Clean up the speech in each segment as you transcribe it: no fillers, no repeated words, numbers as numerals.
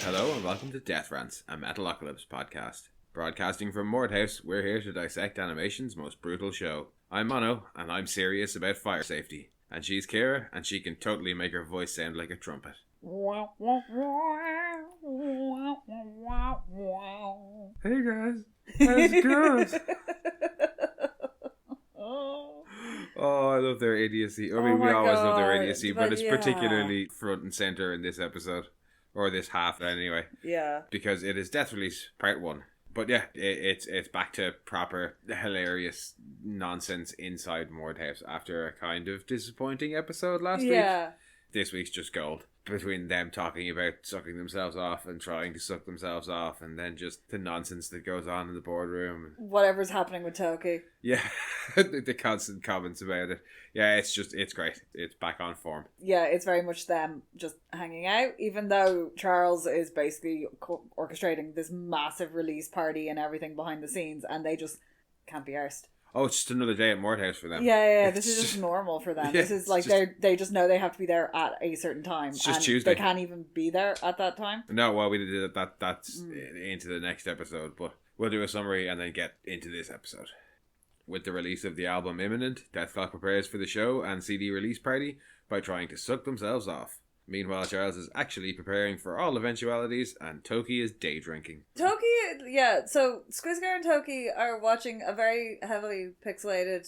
Hello and welcome to Death Rants, a Metalocalypse podcast. Broadcasting from Mordhaus, we're here to dissect animation's most brutal show. I'm Mono, and I'm serious about fire safety. And she's Kira, and she can totally make her voice sound like a trumpet. Hey guys, how's it going? Oh, I love their idiocy. I mean, we always love their idiocy, but it's particularly front and center in this episode. Or this half, anyway. Yeah. Because it is Dethrelease Part I. But yeah, it's back to proper hilarious nonsense inside Mordhaus after a kind of disappointing episode last week. This week's just gold. Between them talking about sucking themselves off and trying to suck themselves off, and then just the nonsense that goes on in the boardroom. Whatever's happening with Toki. Yeah, the constant comments about it. Yeah, it's great. It's back on form. Yeah, it's very much them just hanging out, even though Charles is basically orchestrating this massive release party and everything behind the scenes, and they just can't be arsed. Oh, it's just another day at Mordhaus for them. Yeah. This is just normal for them. This is like they just know they have to be there at a certain time. It's just and Tuesday. They can't even be there at that time. No, well, we did that's into the next episode, but we'll do a summary and then get into this episode. With the release of the album imminent, Deathclock prepares for the show and CD release party by trying to suck themselves off. Meanwhile, Charles is actually preparing for all eventualities, and Toki is day drinking. Toki, so Squizgar and Toki are watching a very heavily pixelated,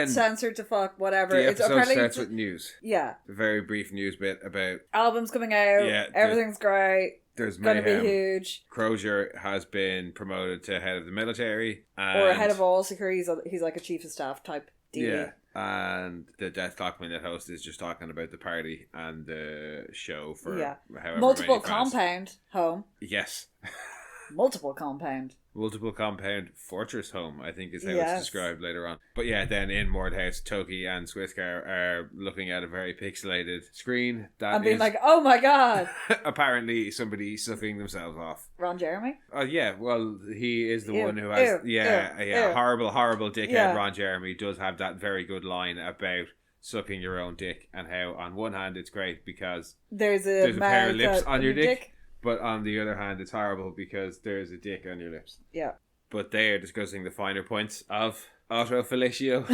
censored to fuck, whatever. The episode starts with news. Yeah. A very brief news bit about... albums coming out, everything's great, there's going to mayhem. be huge. Crozier has been promoted to head of the military. Or head of all security, he's like a chief of staff type deal. Yeah. And the Deathclock Minute host is just talking about the party and the show for however multiple many fans. Compound home. Yes. Multiple compound fortress home, I think is how it's described later on. But yeah, then in Mordhaus, Toki and Squizgar are looking at a very pixelated screen that and being like, oh my god. Apparently somebody sucking themselves off. Ron Jeremy? Yeah, well, he is the one who has horrible dickhead. Yeah. Ron Jeremy does have that very good line about sucking your own dick, and how on one hand it's great because there's a pair of lips on your dick. But on the other hand, it's horrible because there's a dick on your lips. Yeah. But they are discussing the finer points of auto-fellatio.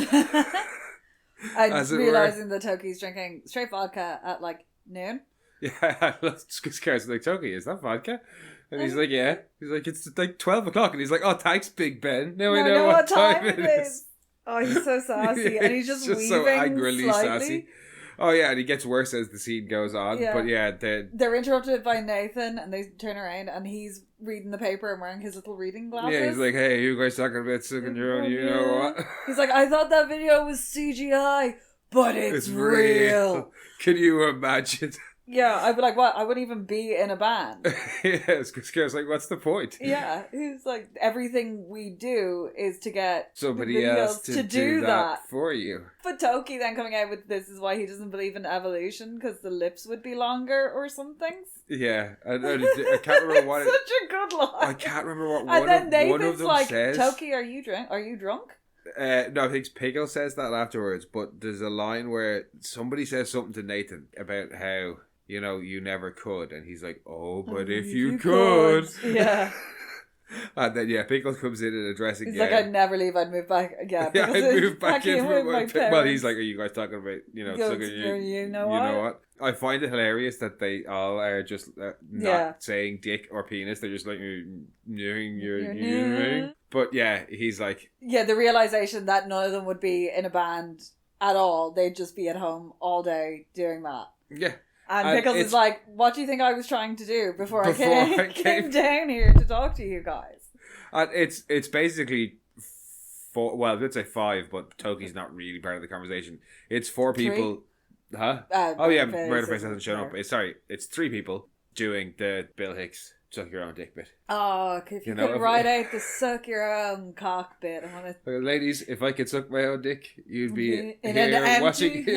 I'm realising that Toki's drinking straight vodka at like noon. Yeah, Scar's like, Toki, is that vodka? And he's like, yeah. He's like, it's like 12 o'clock. And he's like, oh, thanks, Big Ben. Now I know what time it is. Oh, he's so sassy. And he's just weaving so angrily slightly. Sassy. Oh yeah, and he gets worse as the scene goes on. Yeah. But yeah, they're interrupted by Nathan, and they turn around, and he's reading the paper and wearing his little reading glasses. Yeah, he's like, "Hey, you guys talking about sucking your own? You know what?" He's like, "I thought that video was CGI, but it's real." Can you imagine? Yeah, I'd be like, what? I wouldn't even be in a band. Yeah, Scare's like, what's the point? Yeah, he's like, everything we do is to get somebody else to do that for you. But Toki then coming out with this is why he doesn't believe in evolution, because the lips would be longer or something. Yeah, I can't remember what Such a good line. I can't remember what one of them like, says. Toki, are you drunk? No, I think Pickle says that afterwards, but there's a line where somebody says something to Nathan about how, you know, you never could. And he's like, oh, but if you could. Yeah. And then, Pickle comes in and addressing He's like, I'd never leave, I'd move back. Yeah, I'd move back in with my parents. Well, he's like, are you guys talking about, sucking you know what? I find it hilarious that they all are just not saying dick or penis. They're just like, But yeah, he's like... Yeah, the realisation that none of them would be in a band at all. They'd just be at home all day doing that. Yeah. And Pickles is like, what do you think I was trying to do before I came down here to talk to you guys? And it's basically four, well, let's say five, but Toki's not really part of the conversation. It's four people. Huh? Murderface hasn't shown up. It's three people doing the Bill Hicks suck your own dick bit. Oh, if you could write out the suck your own cock bit. Ladies, if I could suck my own dick, you'd be in here an watching empty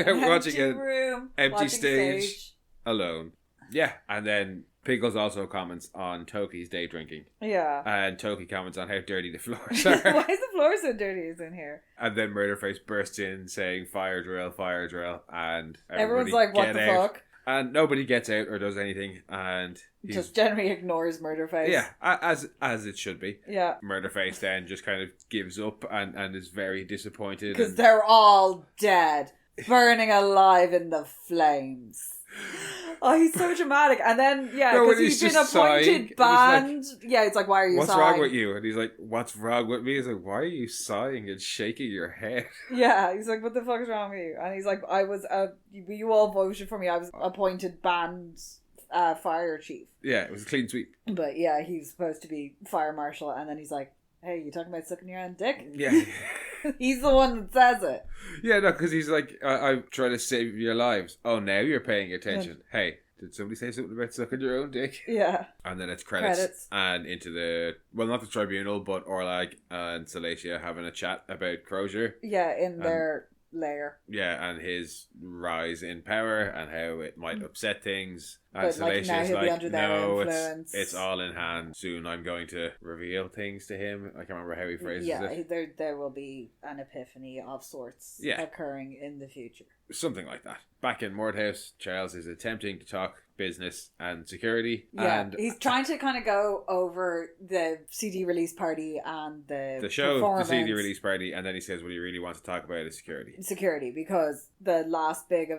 an room, empty watching stage alone. Yeah, and then Pickles also comments on Toki's day drinking. Yeah. And Toki comments on how dirty the floors are. Why is the floor so dirty in here? And then Murderface bursts in saying, fire drill, and everyone's like, what the fuck? And nobody gets out or does anything, and just generally ignores Murderface. Yeah, as it should be. Yeah. Murderface then just kind of gives up and is very disappointed. Because they're all dead. Burning alive in the flames. Oh, he's so dramatic. And then, because he's been appointed banned. It's like, why are you what's sighing? What's wrong with you? And he's like, what's wrong with me? He's like, why are you sighing and shaking your head? Yeah, he's like, what the fuck is wrong with you? And he's like, you all voted for me. I was appointed banned fire chief. Yeah, it was a clean sweep. But yeah, he's supposed to be fire marshal. And then he's like, hey, you talking about sucking your own dick? Yeah. He's the one that says it. Yeah, no, because he's like, I'm trying to save your lives. Oh, now you're paying attention. Yeah. Hey, did somebody say something about sucking your own dick? Yeah. And then it's credits. And into the, well, not the tribunal, but Orlag and Salacia having a chat about Crozier. Yeah, in their lair. Yeah, and his rise in power and how it might upset things. And but like now he'll be under their influence. It's all in hand. Soon I'm going to reveal things to him. I can't remember how he phrases it. Yeah, there will be an epiphany of sorts occurring in the future. Something like that. Back in Mordhaus, Charles is attempting to talk business and security. Yeah, and he's trying to kind of go over the CD release party and the show, the CD release party, and then he says what he really wants to talk about is security. Security, because the last big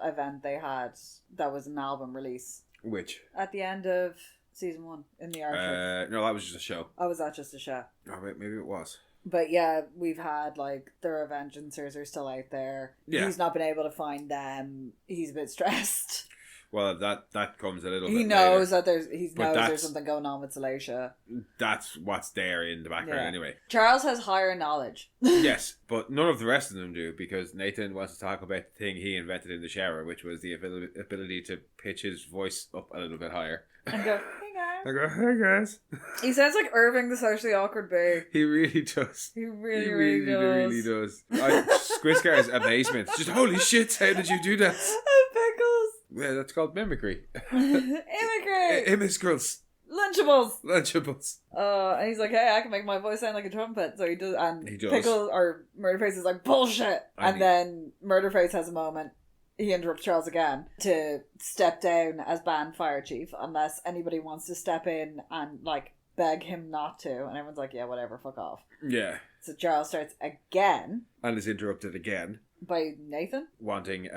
event they had, that was an album release. Which? At the end of season 1 in the Arctic. No, that was just a show. Oh, was that just a show? Oh, wait, maybe it was. But yeah, we've had like the Revengeancers are still out there. Yeah. He's not been able to find them. He's a bit stressed. Well, that comes a little bit He knows later. that there's something going on with Salacia. That's what's there in the background anyway. Charles has higher knowledge. Yes, but none of the rest of them do, because Nathan wants to talk about the thing he invented in the shower, which was the ability to pitch his voice up a little bit higher. And go, hey guys. I go, hey guys. He sounds like Irving, the socially awkward bee. He really does. He really does. Squiscar's amazement. Just, holy shit, how did you do that? Pickles. Yeah, that's called mimicry. Mimicry. Immiscrals. Lunchables. And he's like, hey, I can make my voice sound like a trumpet. So he does. And he does. Pickle or Murderface is like, bullshit. And then Murderface has a moment. He interrupts Charles again to step down as band fire chief unless anybody wants to step in and like beg him not to. And everyone's like, yeah, whatever, fuck off. Yeah. So Charles starts again. And is interrupted again. By Nathan? Wanting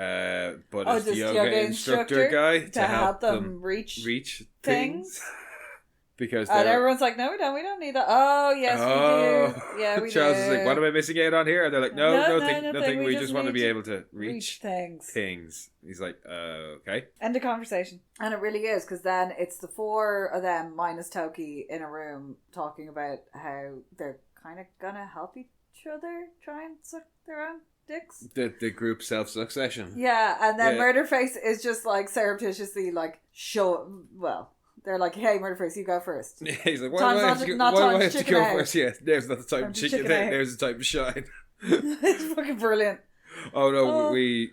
Buddhist yoga instructor guy to help them reach things. Because and everyone's like, no, we don't need that. Oh, yes, we do. Yeah, we Charles do. is like, what am I missing out on here? And they're like, nothing. We just want to be able to reach things. He's like, okay. End of conversation. And it really is, because then it's the 4 of them minus Toki in a room talking about how they're kind of gonna help each other try and suck their own dicks. The group self-succession. Yeah, and then Murderface is just like surreptitiously like they're like, hey, Murderface, you go first. Yeah, he's like, why do I have to go first? Yeah, there's not the time to chicken out. There's the time to shine. It's fucking brilliant. Oh no, we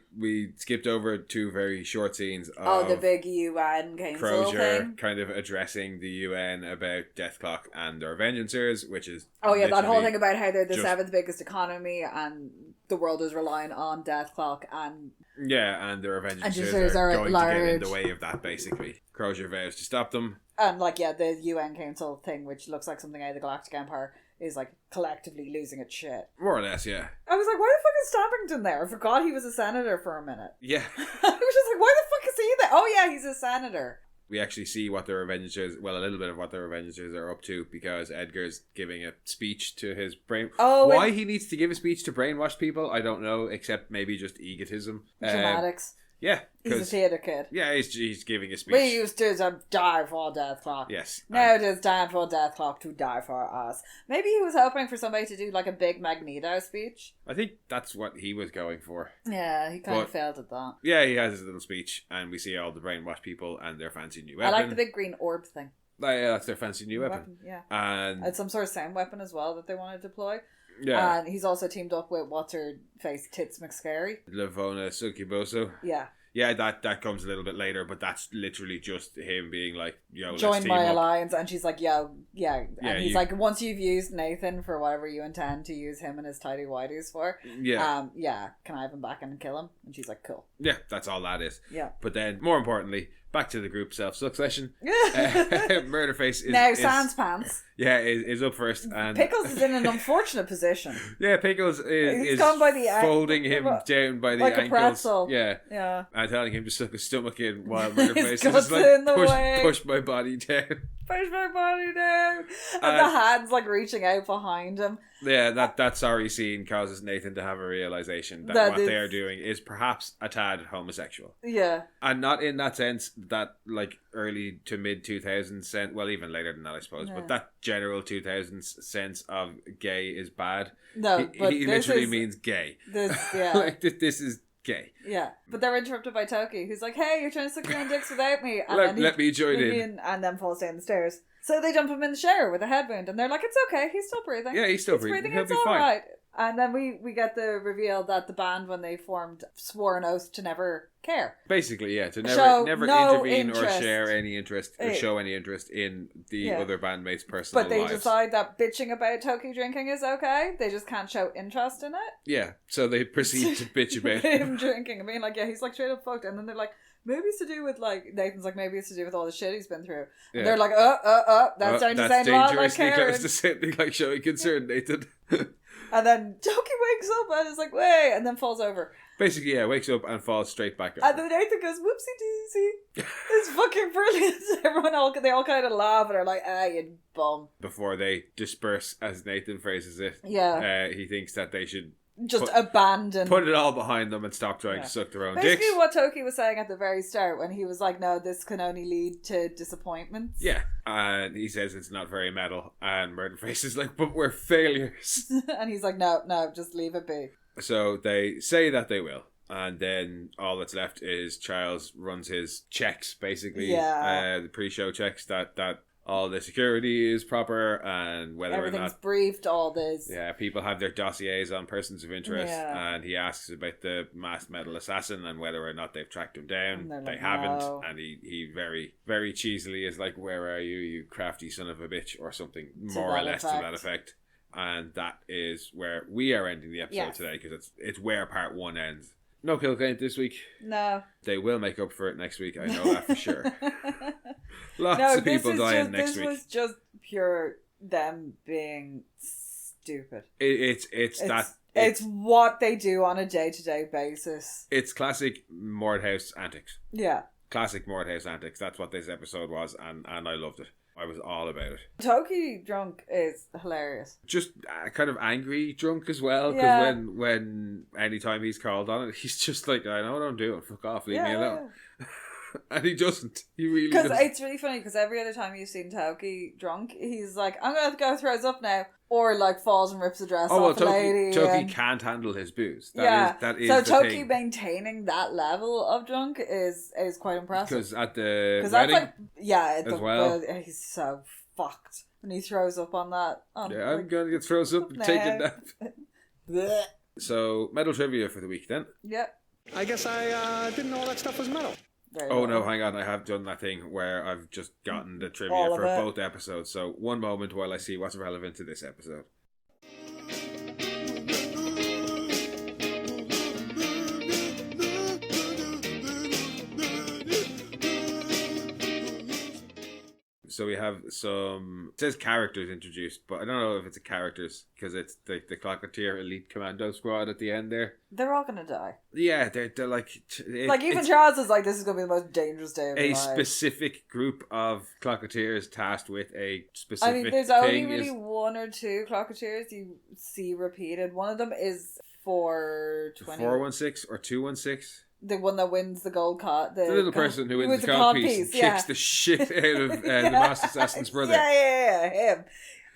skipped over 2 very short scenes of the big UN council Crozier thing. kind of addressing the UN about Death Clock and their Revengeancers, which is that whole thing about how they're the 7th biggest economy and the world is relying on Death Clock and the Revengeancers are going to get in the way of that, basically. Crozier vows to stop them. And the UN council thing, which looks like something out of the Galactic Empire, is like collectively losing its shit. More or less, yeah. I was like, why the fuck is Stampington there? I forgot he was a senator for a minute. Yeah. I was just like, why the fuck is he there? Oh yeah, he's a senator. We actually see what the Revengers, a little bit of what the Revengers are up to, because Edgar's giving a speech to his brain. Why he needs to give a speech to brainwash people, I don't know, except maybe just egotism. Dramatics. Yeah. He's a theatre kid. Yeah, he's giving a speech. We used to die for Death Clock. Yes. Now it is time for Death Clock to die for us. Maybe he was hoping for somebody to do like a big Magneto speech. I think that's what he was going for. Yeah, he kind of failed at that. Yeah, he has his little speech, and we see all the brainwashed people and their fancy new weapon. I like the big green orb thing. Yeah, that's their fancy new weapon. Yeah. And some sort of sound weapon as well that they want to deploy. Yeah. And he's also teamed up with what's-her-face Tits McScary. Lavona Sukiboso. Yeah. Yeah, that comes a little bit later, but that's literally just him being like, yo, let's join team my up. alliance, and she's like, yo, yeah. And he's you- like, once you've used Nathan for whatever you intend to use him and his tidy whities for, can I have him back and kill him? And she's like, cool. Yeah, that's all that is. Yeah. But then, more importantly, back to the group self-succession. Murderface is... Now, Sans Pants. Yeah, is up first. And Pickles is in an unfortunate position. Yeah, Pickles is gone by the folding him down by the like ankles. A pretzel. Yeah. And telling him to suck his stomach in while Murderface is just like, in the way. push my body down. Push my body down. And the hand's like reaching out behind him. Yeah, that sorry scene causes Nathan to have a realization that what they are doing is perhaps a tad homosexual. Yeah. And not in that sense that like early to mid 2000s sense, well even later than that I suppose, but that general 2000s sense of gay is bad. No, he literally means gay. Like this is gay. Yeah, but they're interrupted by Toki, who's like, "Hey, you're trying to suck your own dicks without me." And let me join in. And then falls down the stairs. So they dump him in the shower with a head wound, and they're like, "It's okay, he's still breathing." Yeah, he's still breathing. He'll it's be all fine. right. And then we get the reveal that the band, when they formed, swore an oath to never care. Basically, yeah, to Show never no intervene interest. or share any interest or show any interest in the other bandmates' personal lives. But they lives. decide that bitching about Toki drinking is okay. They just can't show interest in it. Yeah, so they proceed to bitch about him drinking. I mean, like, yeah, he's like straight up fucked. And then they're like, maybe it's to do with, like, Nathan's like, maybe it's to do with all the shit he's been through. Yeah. They're like, that's starting to sound a lot like Karen. Close to something like showing concern, Nathan. And then Toki wakes up and is like, wait, and then falls over. Basically, yeah, wakes up and falls straight back up. And then Nathan goes, whoopsie daisy. It's fucking brilliant. They all kind of laugh and are like, you bum. Before they disperse, as Nathan phrases it. Yeah. He thinks that they should just abandon. Put it all behind them and stop trying to suck their own dicks. Basically what Toki was saying at the very start when he was like, no, this can only lead to disappointments. Yeah. And he says it's not very metal. And Murderface is like, but we're failures. And he's like, no, just leave it be. So they say that they will. And then all that's left is Charles runs his checks, basically. Yeah. The pre-show checks that all the security is proper and whether everything's or not briefed, all this. Yeah, people have their dossiers on persons of interest, and he asks about the masked metal assassin and whether or not they've tracked him down. They like, haven't, no. and he very, very cheesily is like, "Where are you, you crafty son of a bitch," or something more or less to that effect. And that is where we are ending the episode today, because it's where part 1 ends. No kill count this week. No. They will make up for it next week. I know that for sure. Lots of people dying next week. This was just pure them being stupid. It's what they do on a day-to-day basis. It's classic Mordhaus antics. Yeah. Classic Mordhaus antics. That's what this episode was, and I loved it. I was all about it. Toki drunk is hilarious. Just kind of angry drunk as well, because when anytime he's called on it, he's just like, I know what I'm doing, fuck off, leave me alone. And he doesn't. He really doesn't. Because it's really funny, because every other time you've seen Toki drunk, he's like, I'm going to go throws up now. Or like falls and rips the dress off a lady. Toki can't handle his booze. That is so the Toki thing. Maintaining that level of drunk is quite impressive. Because at the wedding, that's like, well, he's so fucked when he throws up on that. I'm going to get throws up and take a nap. So, metal trivia for the week then. Yep. I guess I didn't know all that stuff was metal. No, hang on. I have done that thing where I've just gotten the trivia for both episodes. So one moment while I see what's relevant to this episode. So we have some... It says characters introduced, but I don't know if it's a characters, because it's the Clocketeer Elite Commando Squad at the end there. They're all going to die. Yeah, they're like... even Charles is like, this is going to be the most dangerous day of my life. A specific group of Clocketeers tasked with a specific thing. There's only really one or two Clocketeers you see repeated. One of them is 420. 416 or 216? The one that wins the gold cod. The little person who wins the cod piece and kicks the shit out of the Masked Assassin's brother. Yeah, him.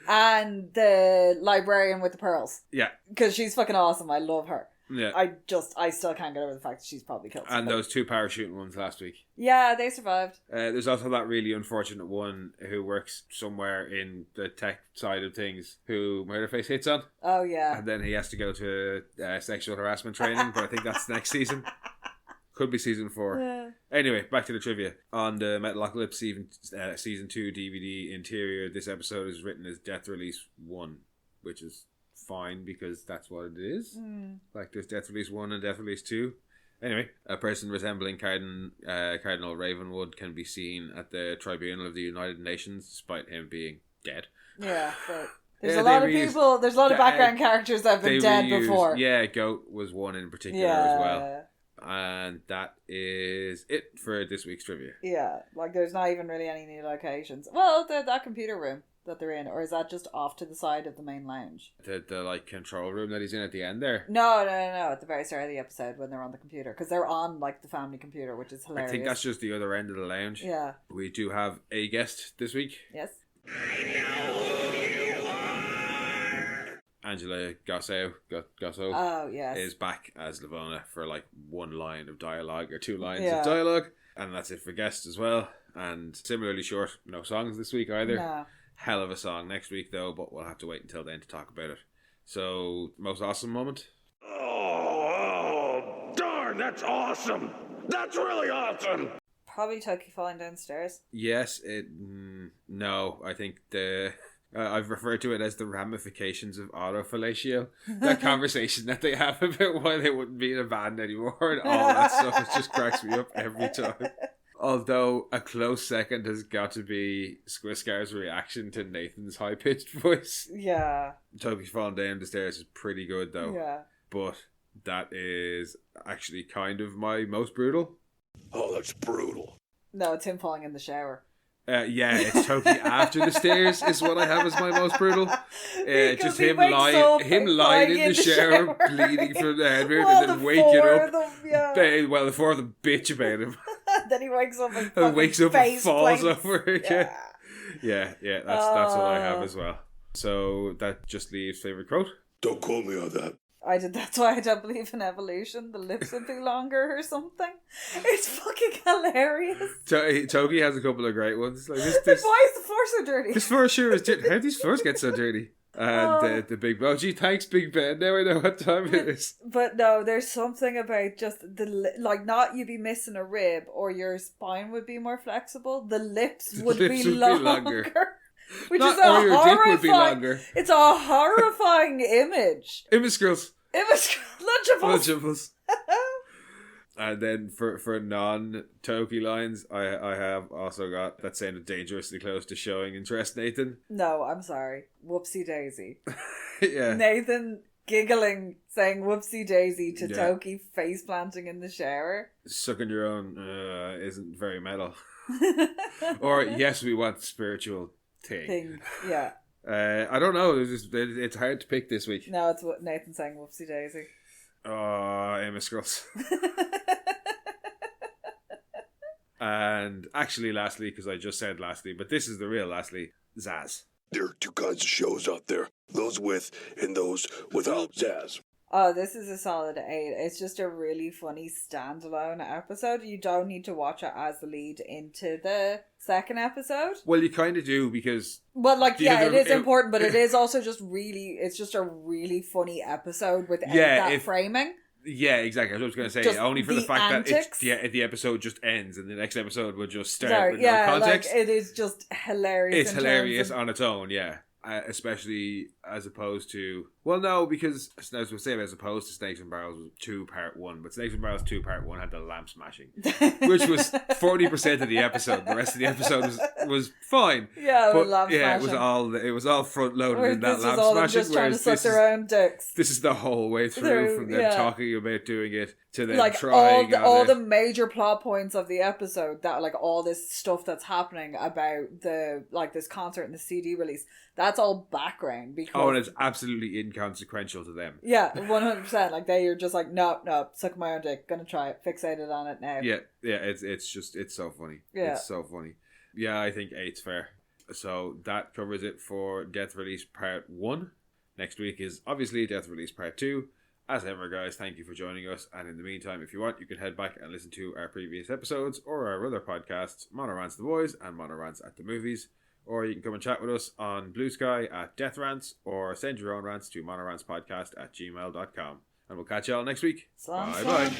And the librarian with the pearls. Yeah. Because she's fucking awesome. I love her. Yeah. I still can't get over the fact that she's probably killed somebody. And those 2 parachuting ones last week. Yeah, they survived. There's also that really unfortunate one who works somewhere in the tech side of things who Murderface hits on. Oh, yeah. And then he has to go to sexual harassment training, but I think that's next season. Could be season 4. Yeah. Anyway, back to the trivia. On the Metalocalypse season 2 DVD interior, this episode is written as Dethrelease 1, which is fine because that's what it is. Like there's Dethrelease 1 and Dethrelease 2. Anyway, a person resembling Cardinal Ravenwood can be seen at the Tribunal of the United Nations, despite him being dead. Yeah, but there's a lot of people, there's a lot of background characters that have been dead before. Yeah, Goat was one in particular as well. And that is it for this week's trivia. Yeah, like there's not even really any new locations. Well, that computer room that they're in, or is that just off to the side of the main lounge? The like control room that he's in at the end there? No, at the very start of the episode when they're on the computer, because they're on like the family computer, which is hilarious. I think that's just the other end of the lounge. Yeah. We do have a guest this week. Yes. I know who you are. Angela Gosso Oh, yes. is back as Lavona for like one line of dialogue or 2 lines of dialogue. And that's it for guests as well. And similarly short, no songs this week either. No. Hell of a song next week though, but we'll have to wait until then to talk about it. So, most awesome moment? Oh, darn, that's awesome. That's really awesome. Probably Toki falling downstairs. Yes, no, I think I've referred to it as the ramifications of auto-fellatio. That conversation that they have about why they wouldn't be in a band anymore and all that stuff, it just cracks me up every time. Although a close second has got to be Squiscar's reaction to Nathan's high-pitched voice. Yeah. Toki falling down the stairs is pretty good though. Yeah. But that is actually kind of my most brutal. Oh, that's brutal. No, it's him falling in the shower. Yeah, it's Toki after the stairs is what I have as my most brutal. Just him lying in the shower, bleeding from the head wound, and then waking up. Well, the 4 of them bitch about him. Then he wakes up and and falls over again. Yeah, that's what I have as well. So that just leaves favourite quote. Don't quote me on that. That's why I don't believe in evolution. The lips would be longer or something. It's fucking hilarious. Toki has a couple of great ones. Like this, why is the floor so dirty? This floor sure is dirty. How do these floors get so dirty? And the big gee, thanks Big Ben. Now I know what time it is. But no, there's something about just not you'd be missing a rib or your spine would be more flexible. The lips would be longer. Which is a your dick would be longer. It's a horrifying image. Image girls. Lunchables. And then for non-Toki lines, I have also got that sounded dangerously close to showing interest, Nathan. No, I'm sorry. Whoopsie daisy. Yeah. Nathan giggling, saying whoopsie daisy to Toki face planting in the shower. Sucking your own isn't very metal. Or yes, we want spiritual thing. Yeah. I don't know. It's hard to pick this week. No, it's what Nathan saying whoopsie daisy. Oh, Emma Scrolls. And actually, lastly, because I just said lastly, but this is the real lastly, Zaz. There are 2 kinds of shows out there. Those with and those without Zaz. Oh, this is a solid 8. It's just a really funny standalone episode. You don't need to watch it as the lead into the second episode. Well, you kind of do because... Well, it is important, but it is also just really... It's just a really funny episode without that framing. Yeah, exactly. I was going to say, just only for the fact antics. that the episode just ends and the next episode will just start with no context. It is just hilarious. It's hilarious on its own, yeah. Especially as opposed to... Well, no, because I was going to say as opposed to Snakes and Barrels 2 Part 1, but Snakes and Barrels 2 Part 1 had the lamp smashing, which was 40% of the episode. The rest of the episode was fine. Yeah, but, lamp smashing. It was all front loaded in that lamp all smashing. Just trying to suck their own dicks. This is the whole way through from them talking about doing it to them trying all the major plot points of the episode, that all this stuff that's happening about the this concert and the CD release, that's all background because and it's absolutely inconsequential to them. Yeah, 100%. You're just no, suck my own dick, gonna try it, fixated on it now. Yeah, it's so funny. Yeah. It's so funny. Yeah, I think 8's fair. So that covers it for Dethrelease Part 1. Next week is obviously Dethrelease Part 2. As ever, guys, thank you for joining us. And in the meantime, if you want, you can head back and listen to our previous episodes or our other podcasts, Mono Rants the Boys and Mono Rants at the Movies. Or you can come and chat with us on Blue Sky at Death Rants, or send your own rants to monorantspodcast@gmail.com. And we'll catch you all next week. Bye-bye.